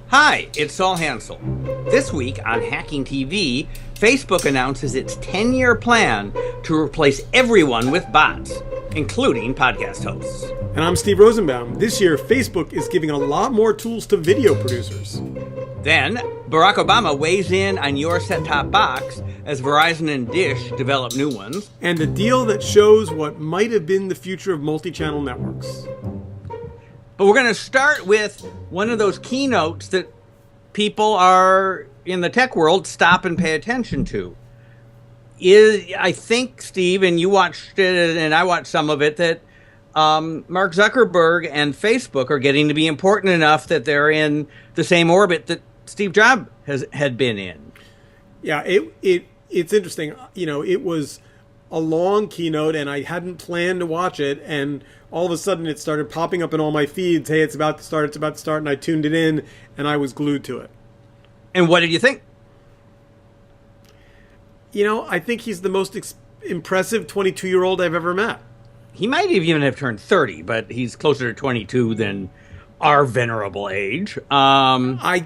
Hi, it's Saul Hansel. This week on Hacking TV, Facebook announces its 10-year plan to replace everyone with bots, including podcast hosts. And I'm Steve Rosenbaum. This year, Facebook is giving a lot more tools to video producers. Then, Barack Obama weighs in on your set-top box as Verizon and Dish develop new ones. And a deal that shows what might have been the future of multi-channel networks. But we're going to start with one of those keynotes that people are in the tech world stop and pay attention to. I think, Steve, and you watched it and I watched some of it, that Mark Zuckerberg and Facebook are getting to be important enough that they're in the same orbit that Steve Jobs had been in. Yeah, it's interesting. You know, it was a long keynote and I hadn't planned to watch it, and all of a sudden it started popping up in all my feeds. Hey, it's about to start, and I tuned it in and I was glued to it. And what did you think? You know, I think he's the most impressive 22-year-old I've ever met. He might even have turned 30, but he's closer to 22 than our venerable age. I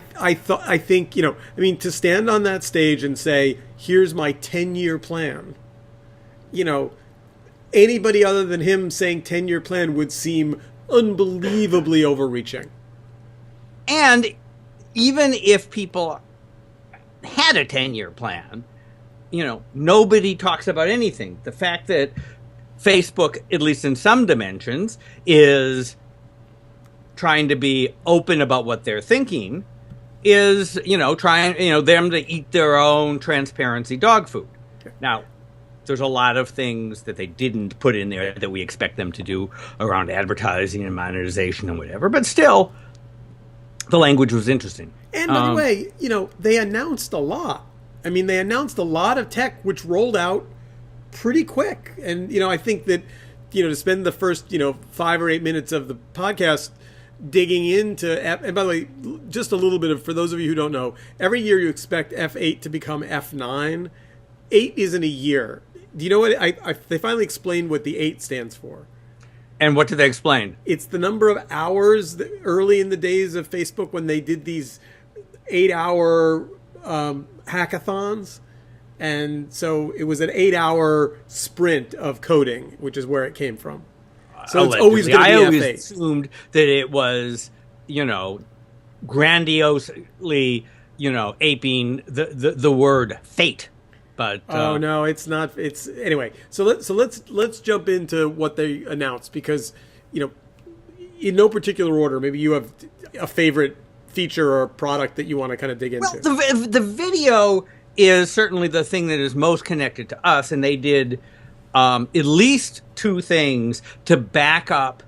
think, you know, I mean, to stand on that stage and say, here's my 10-year plan, you know, anybody other than him saying 10-year plan would seem unbelievably overreaching. And even if people had a 10-year plan, you know, nobody talks about anything. The fact that Facebook, at least in some dimensions, is trying to be open about what they're thinking is, you know, trying, you know, them to eat their own transparency dog food. Now, there's a lot of things that they didn't put in there that we expect them to do around advertising and monetization and whatever, but still, the language was interesting. And by the way, you know, they announced a lot. I mean, they announced a lot of tech which rolled out pretty quick. And, you know, I think that, you know, to spend the first, you know, 5 or 8 minutes of the podcast digging into, and by the way, just a little bit of, for those of you who don't know, every year you expect F8 to become F9. 8 isn't a year. Do you know what? They finally explained what the 8 stands for. And what did they explain? It's the number of hours early in the days of Facebook when they did these 8-hour hackathons. And so it was an 8-hour sprint of coding, which is where it came from. So Allegedly. It's always going to be I always F8. assumed that it was, you know, grandiosely, you know, aping the word fate. But oh no, it's not. It's anyway. So let's jump into what they announced, because, you know, in no particular order, maybe you have a favorite feature or product that you want to kind of dig into. Well, the video is certainly the thing that is most connected to us, and they did at least 2 things to back up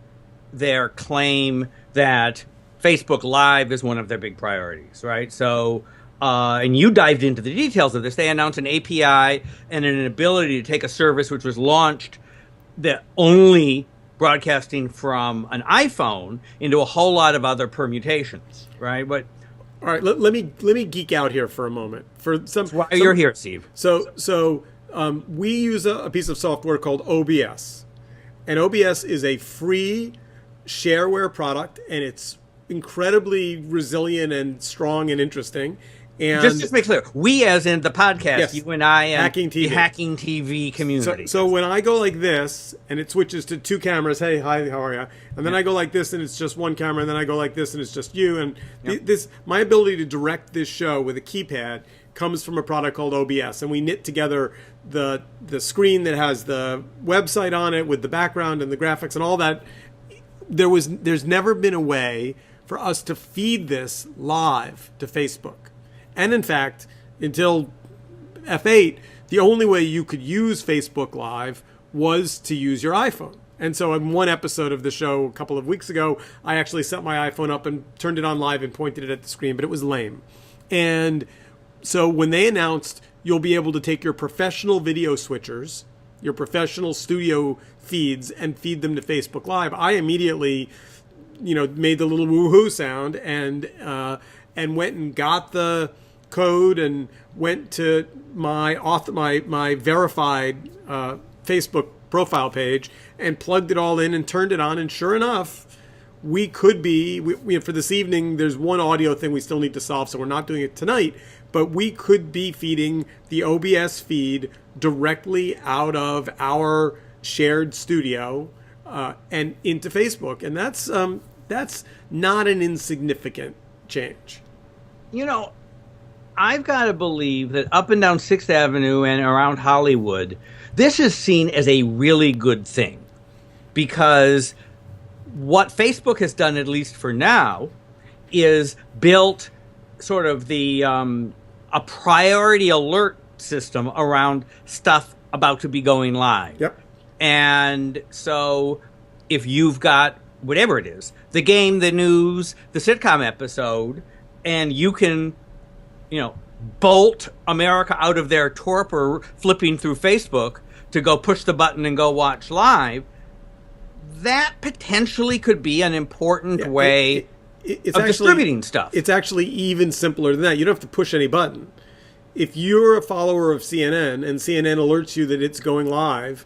their claim that Facebook Live is one of their big priorities, right? So, and you dived into the details of this. They announced an API and an ability to take a service which was launched that only broadcasting from an iPhone into a whole lot of other permutations, right? But all right, let me geek out here for a moment. You're here, Steve. So we use a piece of software called OBS, and OBS is a free shareware product, and it's incredibly resilient and strong and interesting. And just to make clear, we as in the podcast, yes, you and I, and Hacking TV. the Hacking TV community. So when I go like this, and it switches to 2 cameras, hey, hi, how are you? And then I go like this, and it's just 1 camera, and then I go like this, and it's just you. And my ability to direct this show with a keypad comes from a product called OBS, and we knit together the screen that has the website on it with the background and the graphics and all that. There's never been a way for us to feed this live to Facebook. And in fact, until F8, the only way you could use Facebook Live was to use your iPhone. And so in one episode of the show a couple of weeks ago, I actually set my iPhone up and turned it on live and pointed it at the screen, but it was lame. And so when they announced you'll be able to take your professional video switchers, your professional studio feeds, and feed them to Facebook Live, I immediately, you know, made the little woohoo sound and went and got the code and went to my verified Facebook profile page and plugged it all in and turned it on. And sure enough, we could be, for this evening, there's one audio thing we still need to solve, so we're not doing it tonight, but we could be feeding the OBS feed directly out of our shared studio and into Facebook. And that's not an insignificant change. You know, I've got to believe that up and down 6th Avenue and around Hollywood, this is seen as a really good thing. Because what Facebook has done, at least for now, is built sort of the a priority alert system around stuff about to be going live. Yep. And so if you've got whatever it is, the game, the news, the sitcom episode, and you can, bolt America out of their torpor flipping through Facebook to go push the button and go watch live, that potentially could be an important way of distributing stuff. It's actually even simpler than that. You don't have to push any button. If you're a follower of CNN and CNN alerts you that it's going live,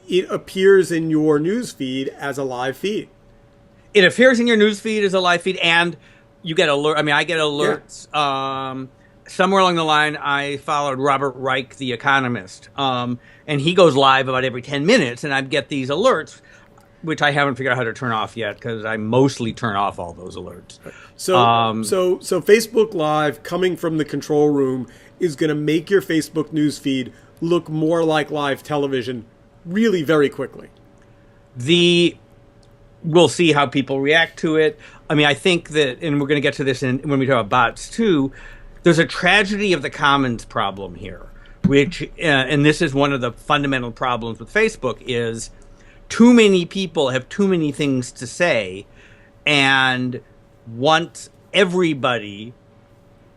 it appears in your news feed as a live feed. It appears in your news feed as a live feed, and you get alert. I mean, I get alerts. Yeah. Somewhere along the line, I followed Robert Reich, the economist, and he goes live about every 10 minutes, and I get these alerts, which I haven't figured out how to turn off yet because I mostly turn off all those alerts. So Facebook Live coming from the control room is going to make your Facebook news feed look more like live television really very quickly. We'll see how people react to it. I mean, I think that, and we're going to get to this when we talk about bots too, there's a tragedy of the commons problem here, which, and this is one of the fundamental problems with Facebook, is too many people have too many things to say, and once everybody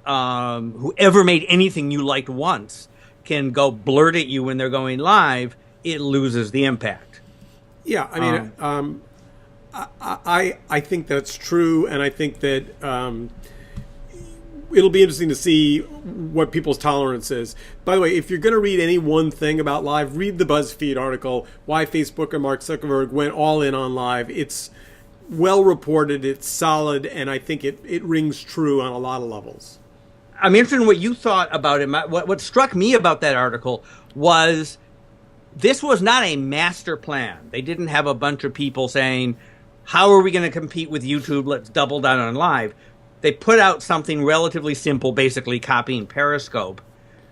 who ever made anything you liked once can go blurt at you when they're going live, it loses the impact. Yeah, I mean, I think that's true, and I think that it'll be interesting to see what people's tolerance is. By the way, if you're going to read any one thing about live, read the BuzzFeed article, Why Facebook and Mark Zuckerberg Went All In on Live. It's well reported, it's solid, and I think it rings true on a lot of levels. I'm interested in what you thought about it. What struck me about that article was this was not a master plan. They didn't have a bunch of people saying, how are we going to compete with YouTube? Let's double down on live. They put out something relatively simple, basically copying Periscope,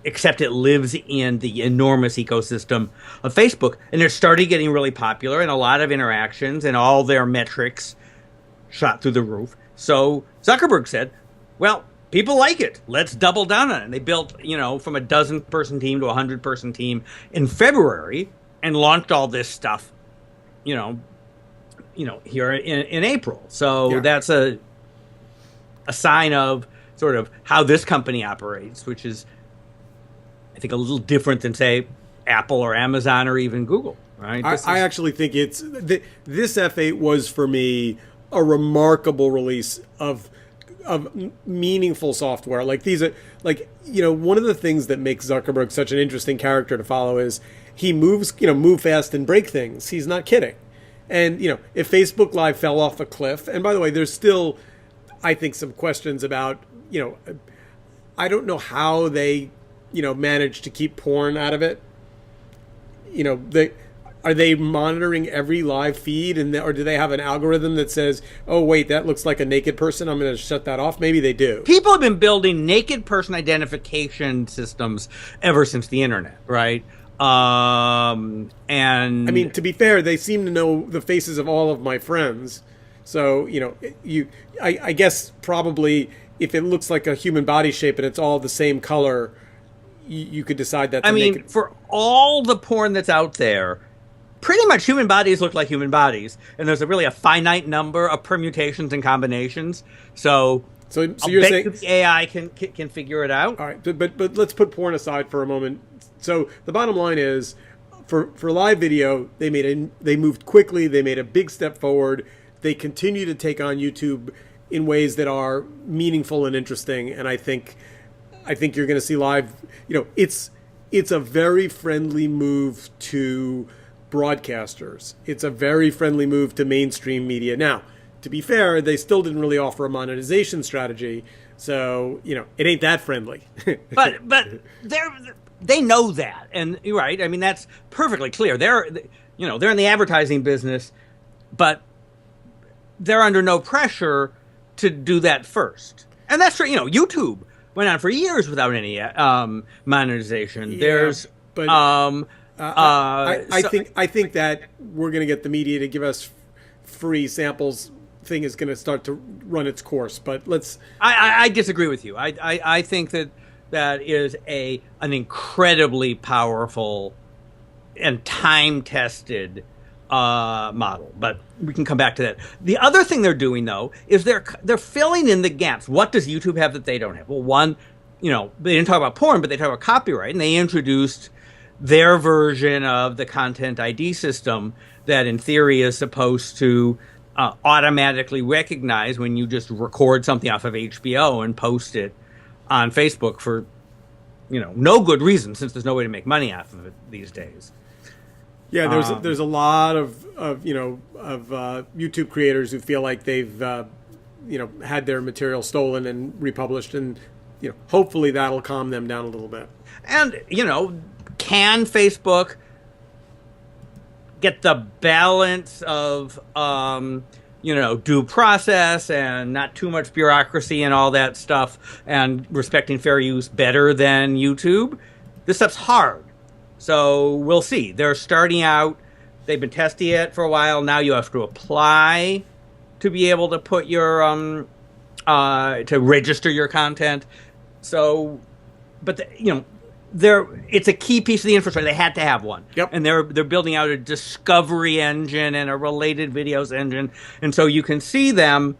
except it lives in the enormous ecosystem of Facebook. And it started getting really popular and a lot of interactions and all their metrics shot through the roof. So Zuckerberg said, well, people like it. Let's double down on it. And they built, from a 12-person team to a 100-person team in February and launched all this stuff, here in April. So that's a sign of sort of how this company operates, which is, I think, a little different than, say, Apple or Amazon or even Google. Right? I actually think this F8 was, for me, a remarkable release of meaningful software. Like these are one of the things that makes Zuckerberg such an interesting character to follow is he move fast and break things. He's not kidding. And if Facebook Live fell off a cliff, and by the way, there's still, I think, some questions about, I don't know how they, managed to keep porn out of it. Are they monitoring every live feed, or do they have an algorithm that says, oh, wait, that looks like a naked person, I'm going to shut that off? Maybe they do. People have been building naked person identification systems ever since the internet, right? And I mean, to be fair, they seem to know the faces of all of my friends. So, I guess probably if it looks like a human body shape and it's all the same color, you could decide that. For all the porn that's out there, pretty much human bodies look like human bodies, and there's a finite number of permutations and combinations. So you're saying the AI can figure it out. All right, but let's put porn aside for a moment. So the bottom line is, for live video, they moved quickly. They made a big step forward. They continue to take on YouTube in ways that are meaningful and interesting. And I think you're going to see live. It's a very friendly move to broadcasters. It's a very friendly move to mainstream media. Now, to be fair, they still didn't really offer a monetization strategy. So, it ain't that friendly. but they know that. And you're right. I mean, that's perfectly clear. They're in the advertising business, but they're under no pressure to do that first. And that's true. YouTube went on for years without any monetization. Yeah, There's but I think that we're going to get the media to give us free samples thing is going to start to run its course. But I disagree with you. I think that is an incredibly powerful and time-tested model, but we can come back to that. The other thing they're doing, though, is they're filling in the gaps. What does YouTube have that they don't have? Well, one, they didn't talk about porn, but they talk about copyright, and they introduced their version of the Content ID system that, in theory, is supposed to automatically recognize when you just record something off of HBO and post it on Facebook for, no good reason, since there's no way to make money off of it these days. Yeah, there's a lot of YouTube creators who feel like they've had their material stolen and republished, and hopefully that'll calm them down a little bit. And can Facebook get the balance of due process and not too much bureaucracy and all that stuff and respecting fair use better than YouTube? This stuff's hard. So we'll see. They're starting out. They've been testing it for a while. Now you have to apply to be able to put your to register your content. So, but it's a key piece of the infrastructure. They had to have one. Yep. And they're building out a discovery engine and a related videos engine. And so you can see them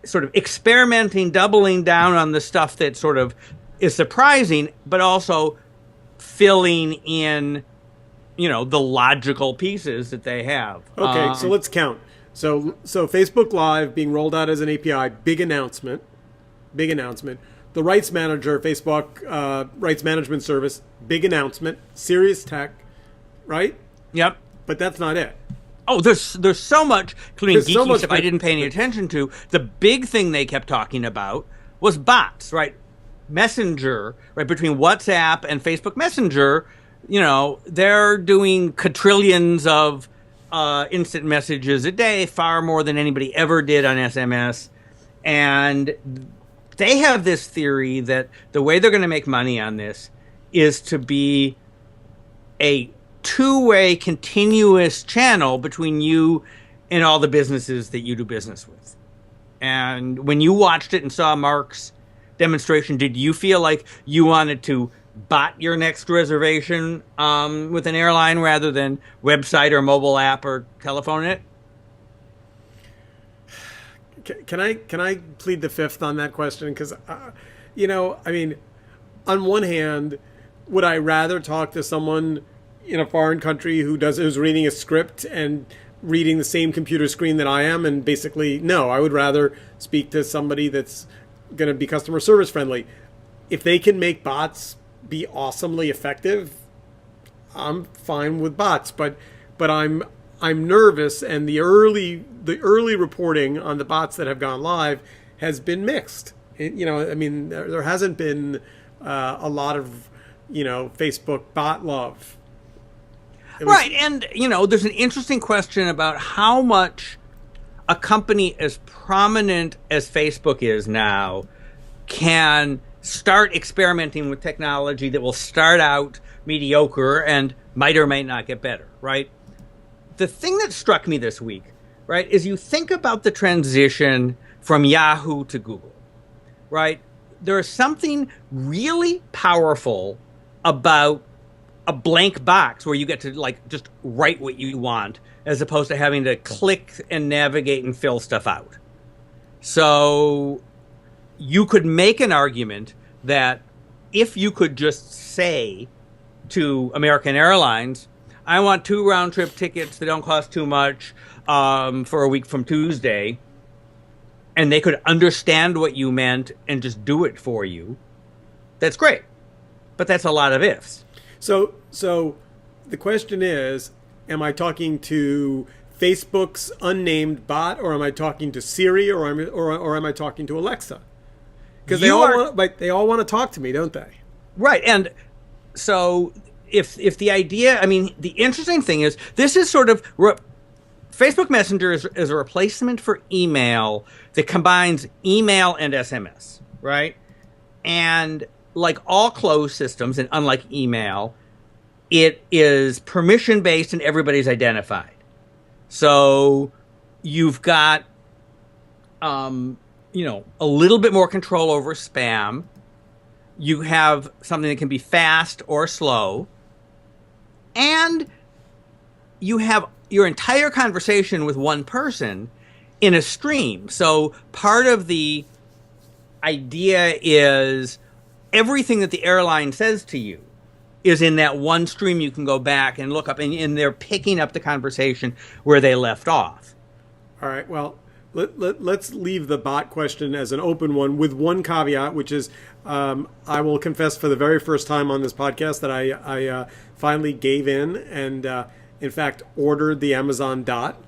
sort of experimenting, doubling down on the stuff that sort of is surprising, but also filling in, the logical pieces that they have. Okay, so let's count. So Facebook Live being rolled out as an API, big announcement. The Rights Manager, Facebook Rights Management Service, big announcement. Serious Tech, right? Yep. But that's not it. Oh, there's so much, including There's geeky so much, stuff I didn't pay any attention to. The big thing they kept talking about was bots, right? Messenger, right, between WhatsApp and Facebook Messenger, they're doing quadrillions of instant messages a day, far more than anybody ever did on SMS. And they have this theory that the way they're going to make money on this is to be a two-way continuous channel between you and all the businesses that you do business with. And when you watched it and saw Mark's demonstration, did you feel like you wanted to bot your next reservation with an airline rather than website or mobile app or telephone it? Can I plead the fifth on that question? Because, on one hand, would I rather talk to someone in a foreign country who's reading a script and reading the same computer screen that I am? And basically, no, I would rather speak to somebody that's going to be customer service friendly. If they can make bots be awesomely effective, I'm fine with bots. But I'm nervous, and the early reporting on the bots that have gone live has been mixed. There hasn't been a lot of Facebook bot love. Right, and there's an interesting question about how much a company as prominent as Facebook is now can start experimenting with technology that will start out mediocre and might or might not get better, right? The thing that struck me this week, right, is you think about the transition from Yahoo to Google, right? There is something really powerful about a blank box where you get to just write what you want as opposed to having to click and navigate and fill stuff out. So you could make an argument that if you could just say to American Airlines, I want 2 round-trip tickets that don't cost too much for a week from Tuesday, and they could understand what you meant and just do it for you, that's great. But that's a lot of ifs. So the question is, am I talking to Facebook's unnamed bot, or am I talking to Siri, or am I talking to Alexa? Because they all want to talk to me, don't they? Right. And so if the idea, I mean, the interesting thing is this is sort of Facebook Messenger is a replacement for email that combines email and SMS, right? And like all closed systems, and unlike email, it is permission based and everybody's identified. So you've got, a little bit more control over spam. You have something that can be fast or slow. And you have your entire conversation with one person in a stream. So part of the idea is everything that the airline says to you is in that one stream you can go back and look up, and they're picking up the conversation where they left off. All right, well, let's leave the bot question as an open one with one caveat, which is I will confess for the very first time on this podcast that I finally gave in and, in fact, ordered the Amazon Dot.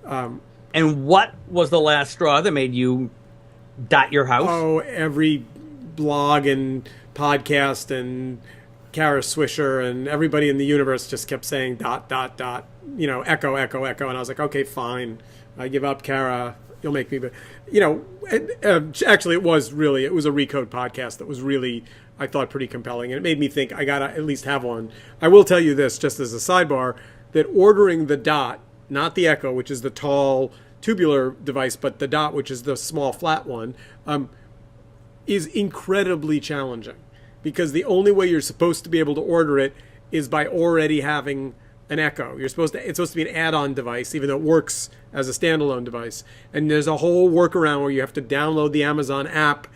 And what was the last straw that made you dot your house? Oh, every blog and podcast and Kara Swisher and everybody in the universe just kept saying dot, dot, dot, echo, echo, echo. And I was like, okay, fine. I give up, Kara. You'll make me, actually, it was a Recode podcast that was really, I thought, pretty compelling. And it made me think I got to at least have one. I will tell you this, just as a sidebar, that ordering the Dot, not the Echo, which is the tall tubular device, but the Dot, which is the small flat one, is incredibly challenging. Because the only way you're supposed to be able to order it is by already having an Echo. It's supposed to be an add-on device, even though it works as a standalone device. And there's a whole workaround where you have to download the Amazon app,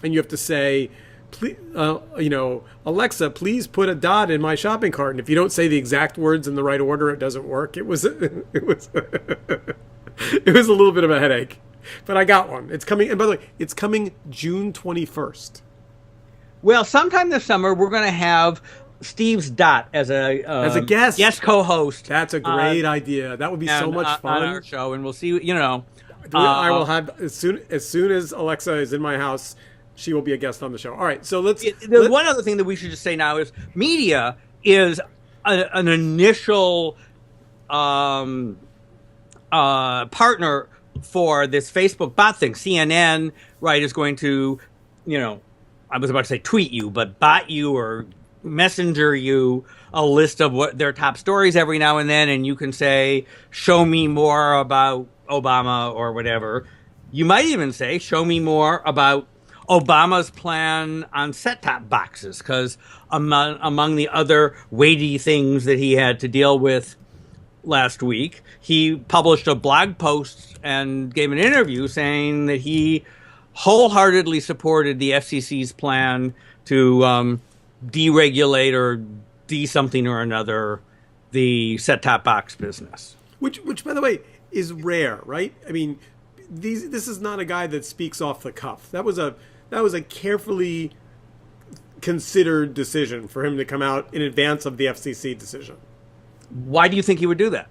and you have to say, please, Alexa, please put a Dot in my shopping cart. And if you don't say the exact words in the right order, it doesn't work. It was it was a little bit of a headache, but I got one. It's coming, and by the way, it's coming June 21st. Well, sometime this summer we're going to have Steve's Dot as a guest co-host. That's a great idea. That would be so much fun on our show, and we'll see. I will have as soon as Alexa is in my house, she will be a guest on the show. All right, so one other thing that we should just say now is media is an initial partner for this Facebook bot thing. CNN, right, is going to, I was about to say tweet you, but bot you or messenger you a list of what their top stories every now and then, and you can say, show me more about Obama or whatever. You might even say, show me more about Obama's plan on set-top boxes, because among the other weighty things that he had to deal with last week, he published a blog post and gave an interview saying that he wholeheartedly supported the FCC's plan to deregulate or something or another the set-top box business. Which, by the way, is rare, right? I mean, this is not a guy that speaks off the cuff. That was a carefully considered decision for him to come out in advance of the FCC decision. Why do you think he would do that?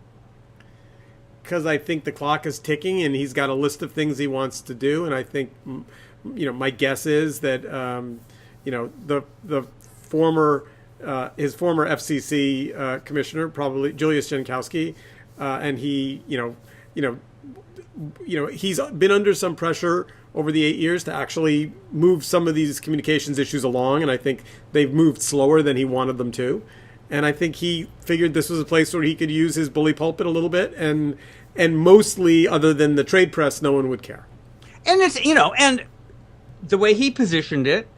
Because I think the clock is ticking, and he's got a list of things he wants to do. And I think, my guess is that, the former his former FCC commissioner, probably Julius Jankowski, and he, he's been under some pressure over the 8 years to actually move some of these communications issues along, and I think they've moved slower than he wanted them to. And I think he figured this was a place where he could use his bully pulpit a little bit, and mostly, other than the trade press, no one would care. And it's, and the way he positioned it,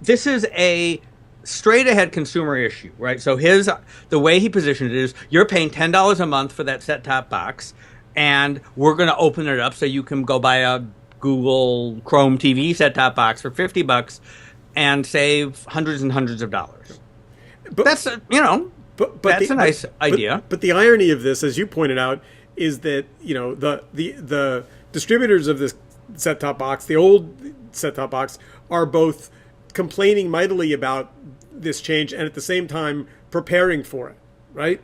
this is a straight ahead consumer issue, right? So the way he positioned it is, you're paying $10 a month for that set-top box, and we're going to open it up so you can go buy a Google Chrome TV set-top box for $50 and save hundreds and hundreds of dollars. But that's that's a nice idea. But the irony of this, as you pointed out, is that the distributors of this set-top box, the old set-top box, are both complaining mightily about this change and at the same time preparing for it, right?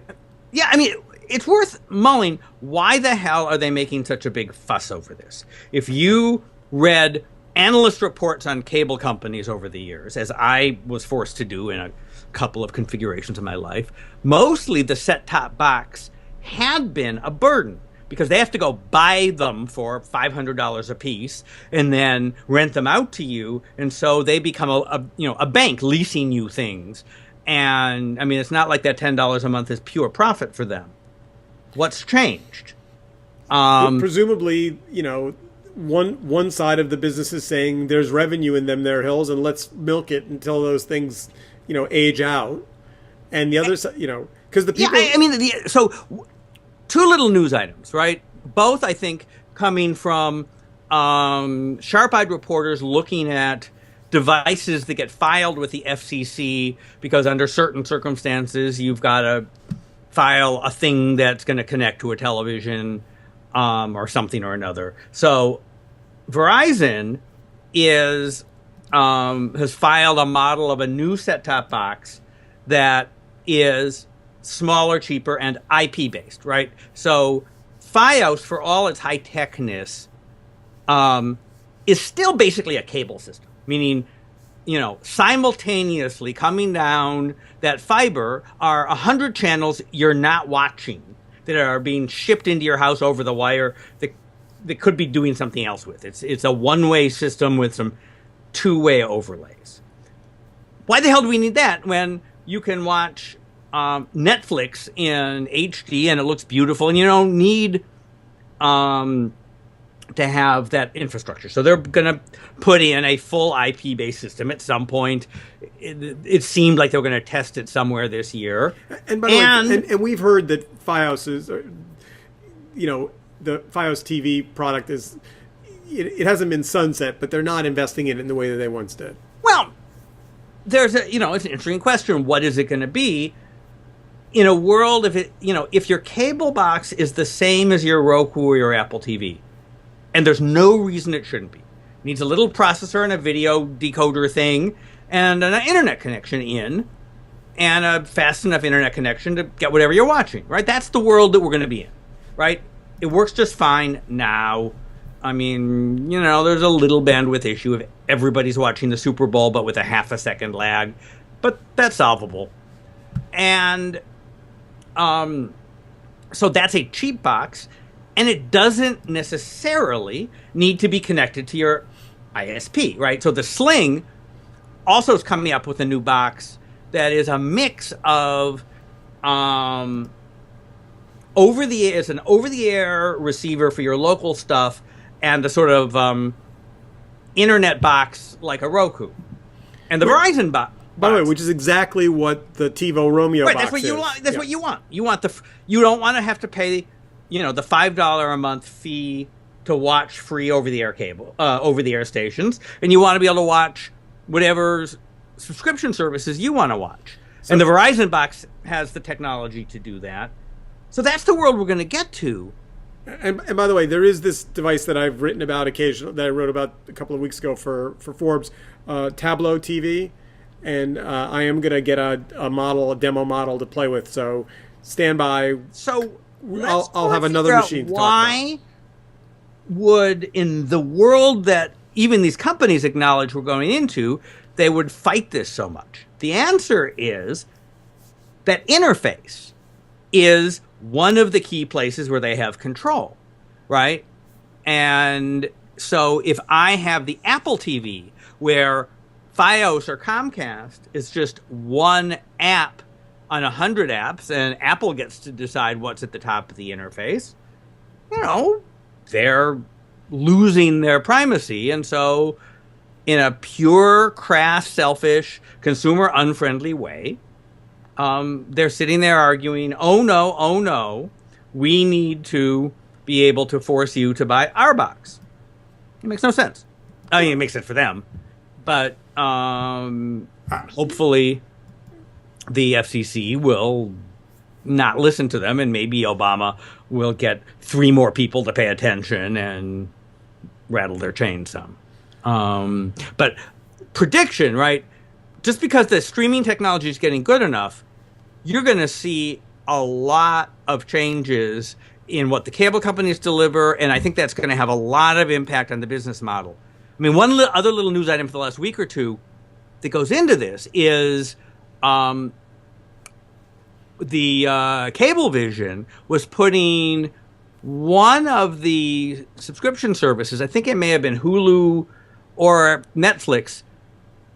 Yeah, I mean, it's worth mulling. Why the hell are they making such a big fuss over this? If you read analyst reports on cable companies over the years, as I was forced to do in a couple of configurations of my life, mostly the set-top box had been a burden because they have to go buy them for $500 a piece and then rent them out to you, and so they become a bank leasing you things. And I mean, it's not like that $10 a month is pure profit for them. What's changed? Presumably, one side of the business is saying there's revenue in them there hills, and let's milk it until those things, age out. And the other side, because the people. Yeah, so two little news items, right? Both, I think, coming from sharp-eyed reporters looking at devices that get filed with the FCC because under certain circumstances you've got to file a thing that's going to connect to a television or something or another. So Verizon has filed a model of a new set-top box that is smaller, cheaper, and IP-based, right? So Fios, for all its high-techness, is still basically a cable system, meaning, simultaneously coming down that fiber are 100 channels you're not watching that are being shipped into your house over the wire that could be doing something else with. It's a one-way system with some two-way overlays. Why the hell do we need that when you can watch Netflix in HD and it looks beautiful and you don't need to have that infrastructure? So they're going to put in a full IP-based system at some point. It seemed like they were going to test it somewhere this year. And by the way, and we've heard that Fios is, the Fios TV product is, it hasn't been sunset, but they're not investing in it in the way that they once did. Well, there's it's an interesting question. What is it going to be in a world if your cable box is the same as your Roku or your Apple TV? And there's no reason it shouldn't be. It needs a little processor and a video decoder thing and an internet connection in and a fast enough internet connection to get whatever you're watching, right? That's the world that we're going to be in, right? It works just fine now. I mean, there's a little bandwidth issue if everybody's watching the Super Bowl, but with a half a second lag. But that's solvable. And so that's a cheap box. And it doesn't necessarily need to be connected to your ISP, right? So the Sling also is coming up with a new box that is a mix of it's an over-the-air receiver for your local stuff and a sort of internet box like a Roku. And the Verizon box. By the way, which is exactly what the TiVo Romeo box that's what you is. want. That's what you want. You don't want to have to pay the $5 a month fee to watch free over-the-air cable, over-the-air stations, and you want to be able to watch whatever subscription services you want to watch. And the Verizon box has the technology to do that. So that's the world we're going to get to. And by the way, there is this device that I've written about occasionally, that I wrote about a couple of weeks ago for Forbes, Tableau TV, and I am going to get a demo model to play with. So stand by. So I'll have another machine to talk about. Why would, in the world that even these companies acknowledge we're going into, they would fight this so much? The answer is that interface is one of the key places where they have control, right? And so if I have the Apple TV where Fios or Comcast is just one app on 100 apps, and Apple gets to decide what's at the top of the interface, they're losing their primacy. And so in a pure, crass, selfish, consumer unfriendly way, they're sitting there arguing, oh no, we need to be able to force you to buy our box. It makes no sense. I mean, it makes sense for them, but hopefully the FCC will not listen to them, and maybe Obama will get 3 more people to pay attention and rattle their chains some. But prediction, right? Just because the streaming technology is getting good enough, you're going to see a lot of changes in what the cable companies deliver, and I think that's going to have a lot of impact on the business model. I mean, one other little news item for the last week or two that goes into this is the Cablevision was putting one of the subscription services, I think it may have been Hulu or Netflix,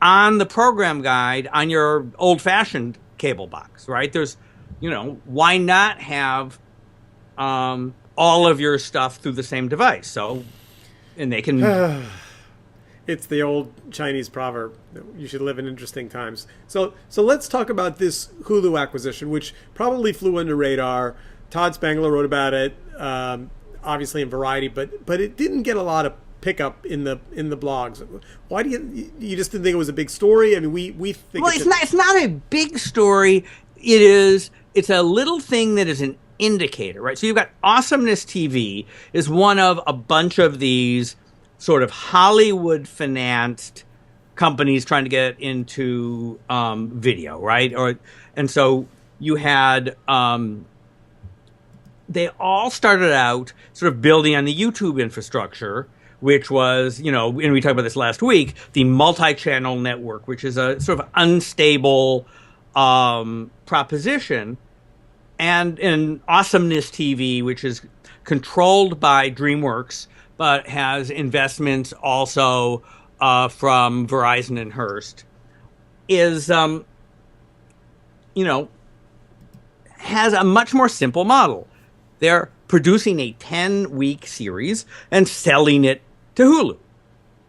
on the program guide on your old-fashioned cable box, right? There's, why not have all of your stuff through the same device? So, and they can... It's the old Chinese proverb, you should live in interesting times. So let's talk about this Hulu acquisition, which probably flew under radar. Todd Spangler wrote about it, obviously in Variety, but it didn't get a lot of pickup in the blogs. Why do you just didn't think it was a big story? I mean, we think it's not a big story. It's a little thing that is an indicator, right? So you've got Awesomeness TV is one of a bunch of these sort of Hollywood financed companies trying to get into video, right? And so you had they all started out sort of building on the YouTube infrastructure, which was, and we talked about this last week, the multi-channel network, which is a sort of unstable proposition, and Awesomeness TV, which is controlled by DreamWorks, but has investments also from Verizon and Hearst, is, has a much more simple model. They're producing a 10-week series and selling it to Hulu,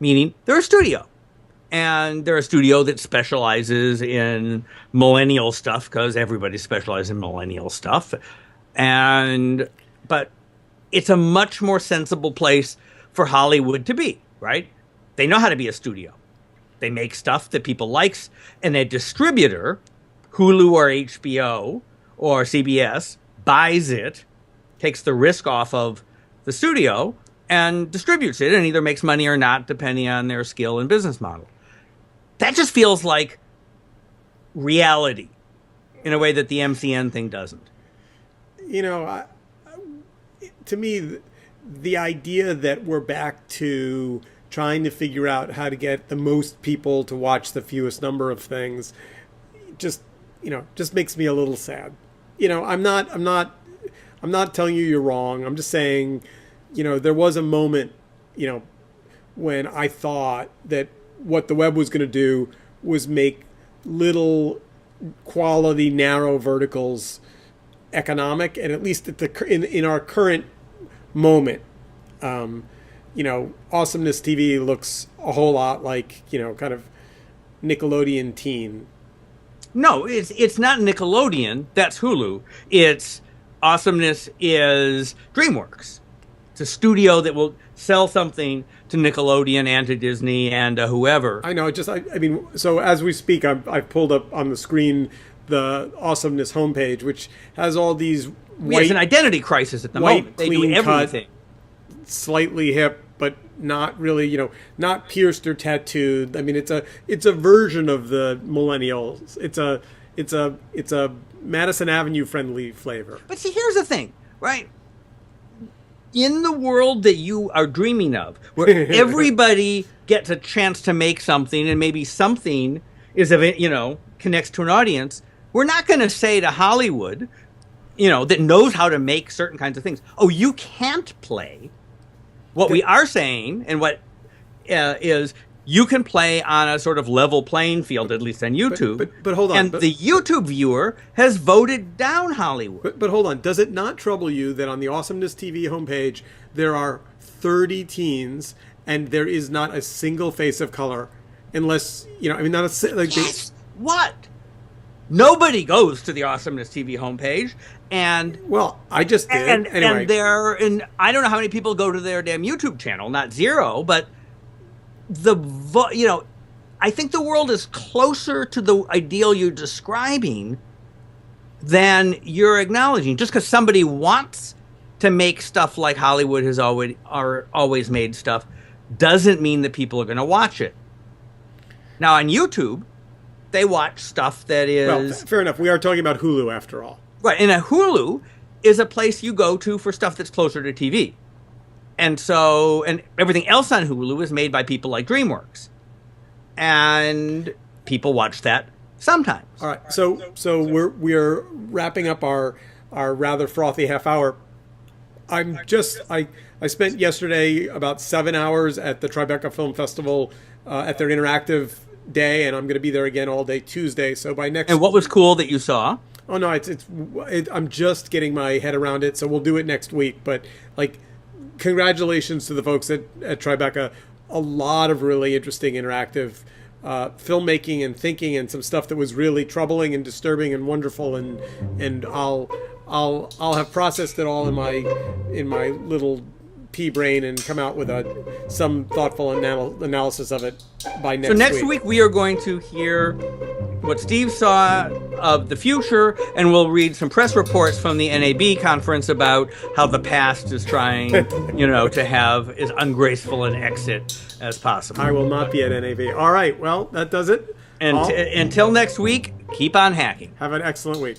meaning they're a studio. And they're a studio that specializes in millennial stuff because everybody specializes in millennial stuff. But it's a much more sensible place for Hollywood to be, right? They know how to be a studio. They make stuff that people likes, and a distributor, Hulu or HBO or CBS, buys it, takes the risk off of the studio, and distributes it, and either makes money or not, depending on their skill and business model. That just feels like reality in a way that the MCN thing doesn't. To me, the idea that we're back to trying to figure out how to get the most people to watch the fewest number of things just makes me a little sad. I'm not telling you you're wrong. I'm just saying, there was a moment, when I thought that what the web was going to do was make little quality narrow verticals economic, and at least in our current moment, Awesomeness TV looks a whole lot like kind of Nickelodeon teen. No, it's not Nickelodeon. That's Hulu. It's Awesomeness is DreamWorks. It's a studio that will sell something to Nickelodeon and to Disney and whoever. I know. So as we speak, I've pulled up on the screen the Awesomeness homepage, which has all these white... It's an identity crisis at the moment. They do everything. Slightly hip, but not really, not pierced or tattooed. I mean, it's a version of the millennials. It's a Madison Avenue friendly flavor. But see, here's the thing, right? In the world that you are dreaming of, where everybody gets a chance to make something, and maybe something is of it, connects to an audience, we're not going to say to Hollywood, that knows how to make certain kinds of things, oh, you can't play. What we are saying, and what is, you can play on a sort of level playing field, at least on YouTube. But hold on. And the YouTube viewer has voted down Hollywood. But hold on. Does it not trouble you that on the Awesomeness TV homepage, there are 30 teens, and there is not a single face of color? Unless, not a... Yes! What? Nobody goes to the Awesomeness TV homepage, and... Well, I just did. Anyway. And I don't know how many people go to their damn YouTube channel. Not zero, but... I think the world is closer to the ideal you're describing than you're acknowledging. Just because somebody wants to make stuff like Hollywood has always made stuff doesn't mean that people are going to watch it. Now, on YouTube, they watch stuff that is... Well, fair enough. We are talking about Hulu, after all. Right, and a Hulu is a place you go to for stuff that's closer to TV. And everything else on Hulu is made by people like DreamWorks. And people watch that sometimes. All right. So we're wrapping up our rather frothy half hour. I spent yesterday about 7 hours at the Tribeca Film Festival at their interactive day, and I'm going to be there again all day Tuesday. So by next. And what was cool that you saw? Oh no, I'm just getting my head around it. So we'll do it next week. But like, congratulations to the folks at Tribeca. A lot of really interesting interactive filmmaking and thinking, and some stuff that was really troubling and disturbing and wonderful. And I'll have processed it all in my little pea brain and come out with some thoughtful analysis of it by next week. So next week we are going to hear what Steve saw of the future, and we'll read some press reports from the NAB conference about how the past is trying, to have as ungraceful an exit as possible. I will not be at NAB. All right, well, that does it. And until next week, keep on hacking. Have an excellent week.